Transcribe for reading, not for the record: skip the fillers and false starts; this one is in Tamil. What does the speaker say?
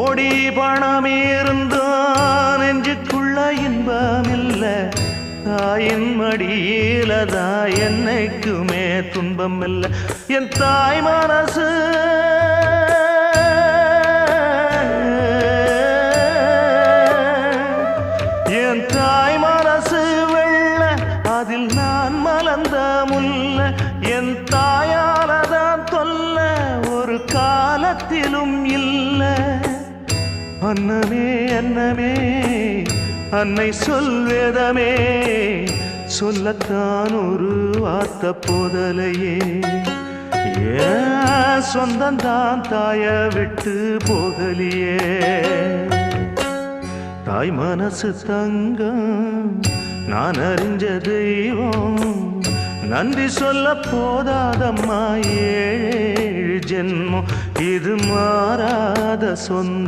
கோடி பணம் இருந்தான் நெஞ்சுக்குள்ள இன்பமில்ல தாயின் மடியிலதான் என்னைக்குமே துன்பம் இல்லை என் தாய் மனசு என் தாய் மனசு வெள்ள அதில் நான் மலர்ந்த முல்ல என் தாயாலதான் தொல்ல ஒரு காலத்திலும் இல்ல அன்னமே அன்னமே அன்னை சொல்வேதமே சொல்லத்தான் ஒரு வார்த்தை போதலையே ஏன் சொந்தந்தான் தாய விட்டு போகலியே தாய் மனசு தங்கம் நான் அறிஞ்ச தெய்வம் நன்றி சொல்ல போதாதம்மா ஏழு ஜென்மம் இது மாறாத சொந்தம்